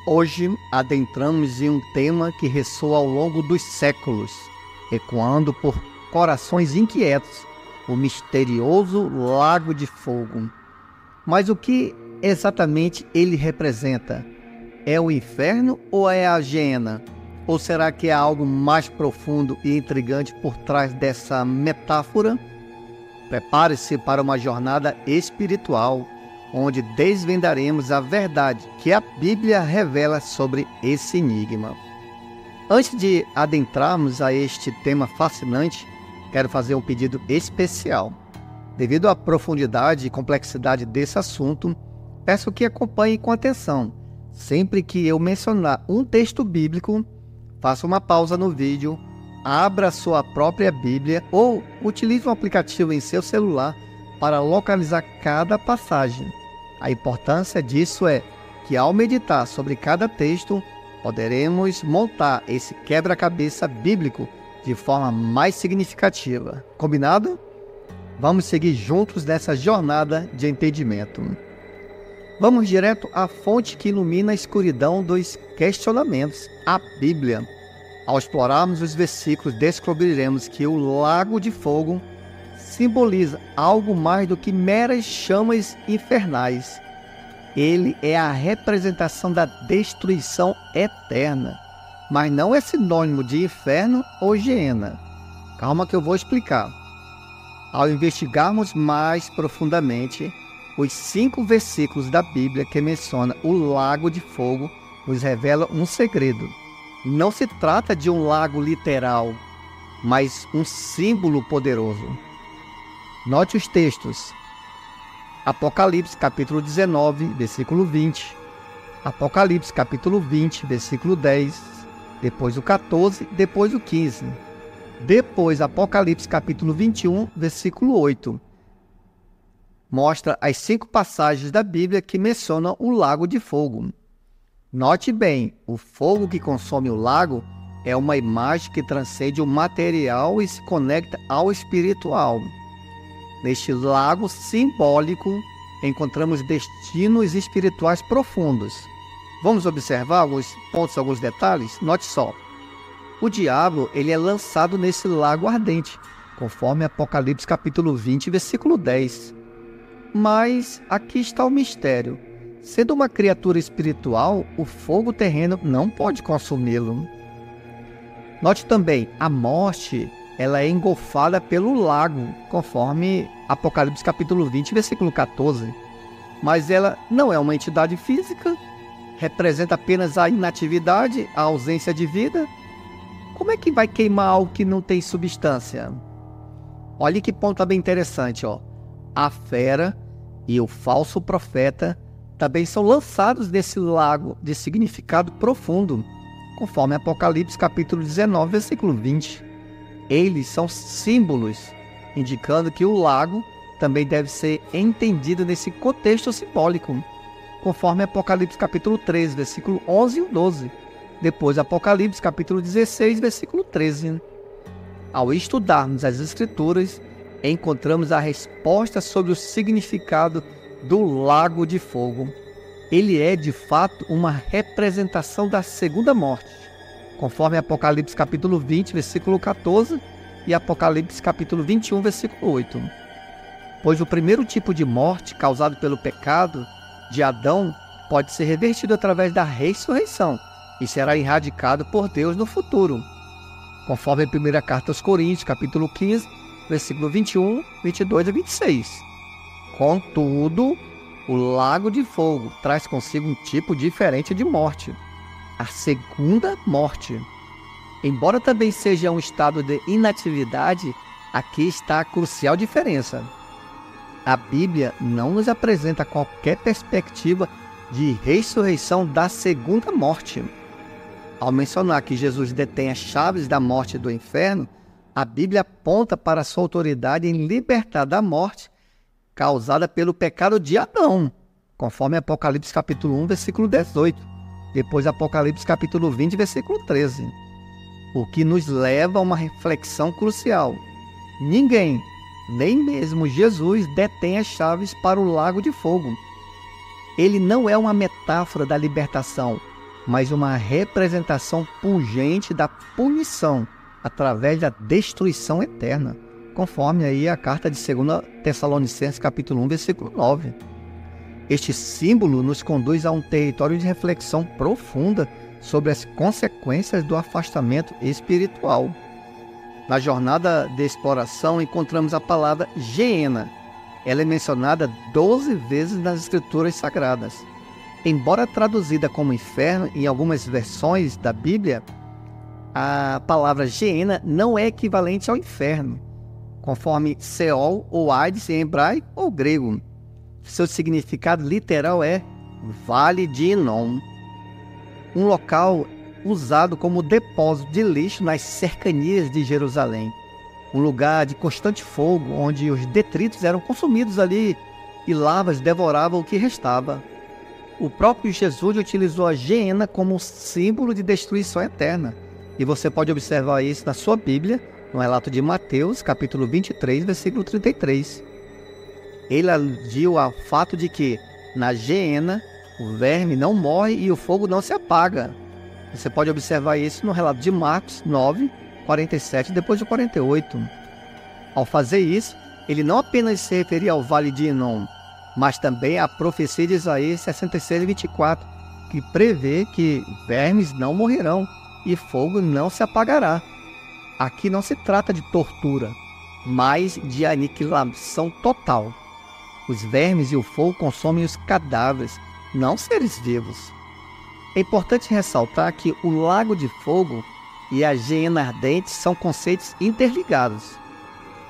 Hoje adentramos em um tema que ressoa ao longo dos séculos, ecoando por corações inquietos, o misterioso Lago de Fogo. Mas o que exatamente ele representa? É o inferno ou é a Geena? Ou será que há algo mais profundo e intrigante por trás dessa metáfora? Prepare-se para uma jornada espiritual, onde desvendaremos a verdade que a Bíblia revela sobre esse enigma. Antes de adentrarmos a este tema fascinante, quero fazer um pedido especial. Devido à profundidade e complexidade desse assunto, peço que acompanhe com atenção. Sempre que eu mencionar um texto bíblico, faça uma pausa no vídeo, abra sua própria Bíblia ou utilize um aplicativo em seu celular para localizar cada passagem. A importância disso é que, ao meditar sobre cada texto, poderemos montar esse quebra-cabeça bíblico de forma mais significativa. Combinado? Vamos seguir juntos nessa jornada de entendimento. Vamos direto à fonte que ilumina a escuridão dos questionamentos, a Bíblia. Ao explorarmos os versículos, descobriremos que o lago de fogo simboliza algo mais do que meras chamas infernais. Ele é a representação da destruição eterna, mas não é sinônimo de inferno ou Geena. Calma que eu vou explicar. Ao investigarmos mais profundamente, os 5 versículos da Bíblia que mencionam o lago de fogo nos revelam um segredo. Não se trata de um lago literal, mas um símbolo poderoso. Note os textos. Apocalipse capítulo 19, versículo 20. Apocalipse capítulo 20, versículo 10. Depois o 14, depois o 15. Depois Apocalipse capítulo 21, versículo 8. Mostra as 5 passagens da Bíblia que mencionam o lago de fogo. Note bem, o fogo que consome o lago é uma imagem que transcende o material e se conecta ao espiritual. Neste lago simbólico, encontramos destinos espirituais profundos. Vamos observar alguns pontos, alguns detalhes? Note só. O diabo ele é lançado nesse lago ardente, conforme Apocalipse capítulo 20, versículo 10. Mas aqui está o mistério. Sendo uma criatura espiritual, o fogo terreno não pode consumi-lo. Note também, a morte ela é engolfada pelo lago, conforme Apocalipse capítulo 20, versículo 14. Mas ela não é uma entidade física, representa apenas a inatividade, a ausência de vida. Como é que vai queimar algo que não tem substância? Olha que ponto bem interessante, ó. A fera e o falso profeta também são lançados nesse lago de significado profundo, conforme Apocalipse capítulo 19, versículo 20. Eles são símbolos, indicando que o lago também deve ser entendido nesse contexto simbólico, conforme Apocalipse capítulo 13, versículo 11 e 12. Depois Apocalipse capítulo 16, versículo 13. Ao estudarmos as Escrituras, encontramos a resposta sobre o significado do lago de fogo. Ele é, de fato, uma representação da segunda morte, conforme Apocalipse capítulo 20, versículo 14 e Apocalipse capítulo 21, versículo 8. Pois o primeiro tipo de morte, causado pelo pecado de Adão, pode ser revertido através da ressurreição e será erradicado por Deus no futuro, conforme a primeira carta aos Coríntios, capítulo 15, versículo 21, 22 e 26. Contudo, o lago de fogo traz consigo um tipo diferente de morte, a segunda morte. Embora também seja um estado de inatividade, aqui está a crucial diferença. A Bíblia não nos apresenta qualquer perspectiva de ressurreição da segunda morte. Ao mencionar que Jesus detém as chaves da morte e do inferno, a Bíblia aponta para a sua autoridade em libertar da morte causada pelo pecado de Adão, conforme Apocalipse capítulo 1, versículo 18. Depois Apocalipse capítulo 20, versículo 13. O que nos leva a uma reflexão crucial. Ninguém, nem mesmo Jesus, detém as chaves para o lago de fogo. Ele não é uma metáfora da libertação, mas uma representação pungente da punição através da destruição eterna, conforme aí a carta de 2 Tessalonicenses capítulo 1, versículo 9. Este símbolo nos conduz a um território de reflexão profunda sobre as consequências do afastamento espiritual. Na jornada de exploração encontramos a palavra Geena. Ela é mencionada 12 vezes nas escrituras sagradas. Embora traduzida como inferno em algumas versões da Bíblia, a palavra Geena não é equivalente ao inferno, conforme Seol ou Hades em hebraico ou grego. Seu significado literal é Vale de Inom, um local usado como depósito de lixo nas cercanias de Jerusalém. Um lugar de constante fogo, onde os detritos eram consumidos ali e lavas devoravam o que restava. O próprio Jesus utilizou a Geena como símbolo de destruição eterna. E você pode observar isso na sua Bíblia, no relato de Mateus, capítulo 23, versículo 33. Ele aludiu ao fato de que, na Geena, o verme não morre e o fogo não se apaga. Você pode observar isso no relato de Marcos 9, 47, depois de 48. Ao fazer isso, ele não apenas se referia ao Vale de Inom, mas também à profecia de Isaías 66, 24, que prevê que vermes não morrerão e fogo não se apagará. Aqui não se trata de tortura, mas de aniquilação total. Os vermes e o fogo consomem os cadáveres, não seres vivos. É importante ressaltar que o lago de fogo e a Geena ardente são conceitos interligados.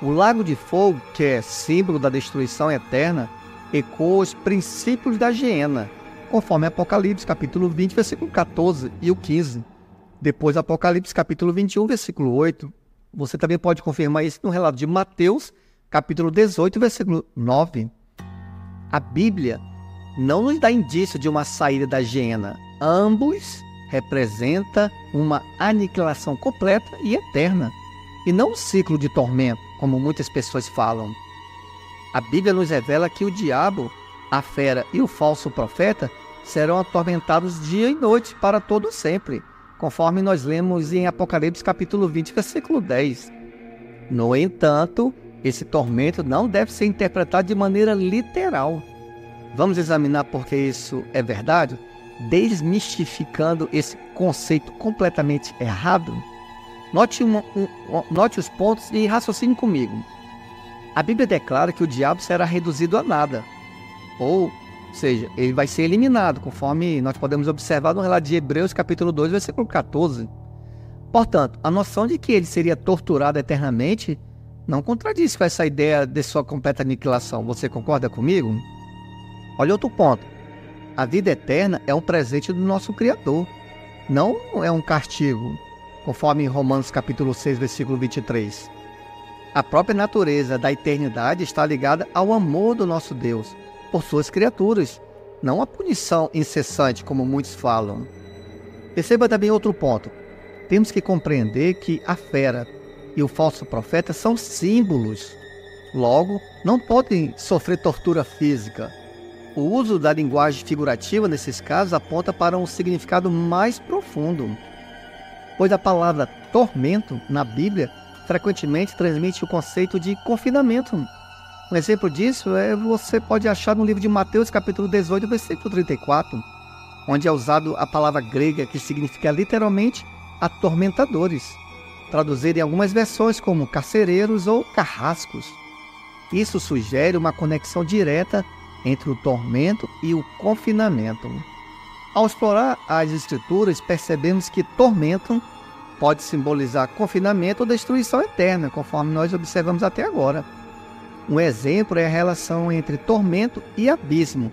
O lago de fogo, que é símbolo da destruição eterna, ecoa os princípios da Geena, conforme Apocalipse capítulo 20, versículo 14 e o 15. Depois Apocalipse capítulo 21, versículo 8. Você também pode confirmar isso no relato de Mateus capítulo 18, versículo 9. A Bíblia não nos dá indício de uma saída da Geena. Ambos representam uma aniquilação completa e eterna, e não um ciclo de tormento, como muitas pessoas falam. A Bíblia nos revela que o diabo, a fera e o falso profeta serão atormentados dia e noite para todo sempre, conforme nós lemos em Apocalipse capítulo 20, versículo 10. No entanto, esse tormento não deve ser interpretado de maneira literal. Vamos examinar por que isso é verdade, desmistificando esse conceito completamente errado? Note os pontos e raciocine comigo. A Bíblia declara que o diabo será reduzido a nada, ou seja, ele vai ser eliminado, conforme nós podemos observar no relato de Hebreus capítulo 2, versículo 14. Portanto, a noção de que ele seria torturado eternamente não contradiz com essa ideia de sua completa aniquilação. Você concorda comigo? Olha outro ponto. A vida eterna é um presente do nosso Criador, não é um castigo, conforme em Romanos capítulo 6, versículo 23. A própria natureza da eternidade está ligada ao amor do nosso Deus por suas criaturas, não a punição incessante, como muitos falam. Perceba também outro ponto. Temos que compreender que a fera e o falso profeta são símbolos. Logo, não podem sofrer tortura física. O uso da linguagem figurativa nesses casos aponta para um significado mais profundo, pois a palavra tormento na Bíblia frequentemente transmite o conceito de confinamento. Um exemplo disso você pode achar no livro de Mateus capítulo 18, versículo 34, onde é usado a palavra grega que significa literalmente atormentadores, traduzida em algumas versões como carcereiros ou carrascos. Isso sugere uma conexão direta entre o tormento e o confinamento. Ao explorar as Escrituras, percebemos que tormento pode simbolizar confinamento ou destruição eterna, conforme nós observamos até agora. Um exemplo é a relação entre tormento e abismo.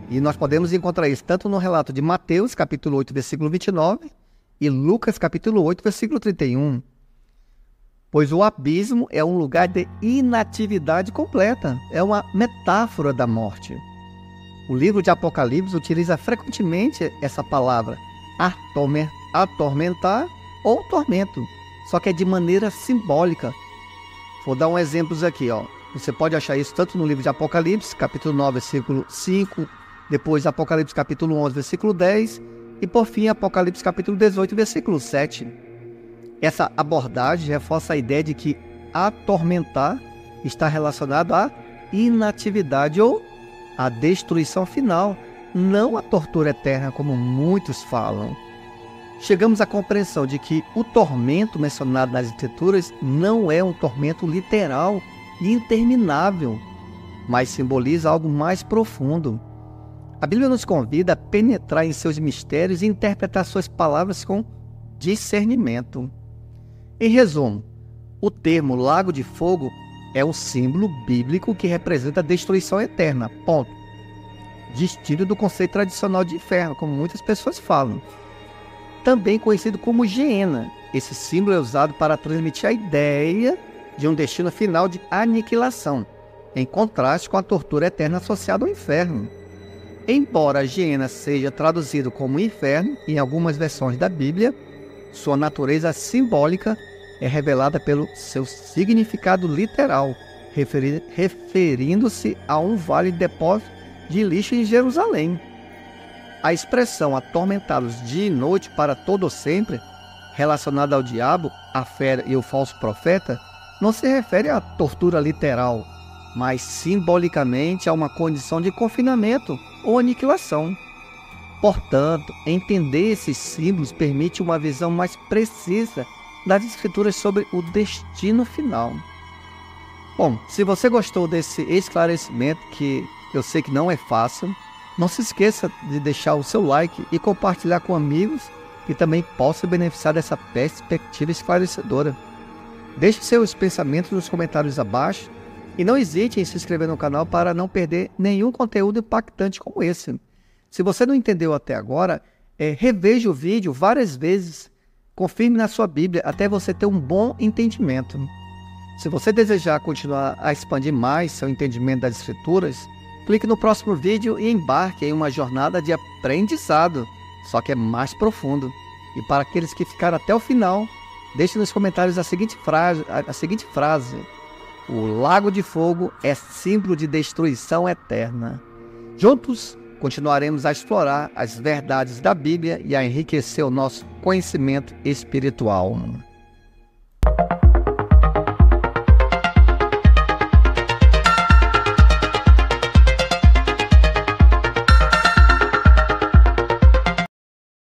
E nós podemos encontrar isso tanto no relato de Mateus, capítulo 8, versículo 29, e Lucas, capítulo 8, versículo 31. Pois o abismo é um lugar de inatividade completa, é uma metáfora da morte. O livro de Apocalipse utiliza frequentemente essa palavra, atormentar ou tormento, só que é de maneira simbólica. Vou dar um exemplo aqui, ó. Você pode achar isso tanto no livro de Apocalipse, capítulo 9, versículo 5, depois Apocalipse, capítulo 11, versículo 10, E por fim, Apocalipse capítulo 18, versículo 7. Essa abordagem reforça a ideia de que atormentar está relacionado à inatividade ou à destruição final, não à tortura eterna, como muitos falam. Chegamos à compreensão de que o tormento mencionado nas Escrituras não é um tormento literal e interminável, mas simboliza algo mais profundo. A Bíblia nos convida a penetrar em seus mistérios e interpretar suas palavras com discernimento. Em resumo, o termo lago de fogo é um símbolo bíblico que representa a destruição eterna, ponto. Distinto do conceito tradicional de inferno, como muitas pessoas falam. Também conhecido como Geena. Esse símbolo é usado para transmitir a ideia de um destino final de aniquilação, em contraste com a tortura eterna associada ao inferno. Embora Geena seja traduzido como inferno em algumas versões da Bíblia, sua natureza simbólica é revelada pelo seu significado literal, referindo-se a um vale de depósito de lixo em Jerusalém. A expressão atormentados dia e noite para todo sempre, relacionada ao diabo, a fera e o falso profeta, não se refere à tortura literal, mas simbolicamente a uma condição de confinamento ou aniquilação. Portanto, entender esses símbolos permite uma visão mais precisa das Escrituras sobre o destino final. Bom, se você gostou desse esclarecimento, que eu sei que não é fácil, não se esqueça de deixar o seu like e compartilhar com amigos que também possam beneficiar dessa perspectiva esclarecedora. Deixe seus pensamentos nos comentários abaixo e não hesite em se inscrever no canal para não perder nenhum conteúdo impactante como esse. Se você não entendeu até agora, reveja o vídeo várias vezes, confirme na sua Bíblia até você ter um bom entendimento. Se você desejar continuar a expandir mais seu entendimento das Escrituras, clique no próximo vídeo e embarque em uma jornada de aprendizado, só que é mais profundo. E para aqueles que ficaram até o final, deixe nos comentários a seguinte frase: o lago de fogo é símbolo de destruição eterna. Juntos, continuaremos a explorar as verdades da Bíblia e a enriquecer o nosso conhecimento espiritual.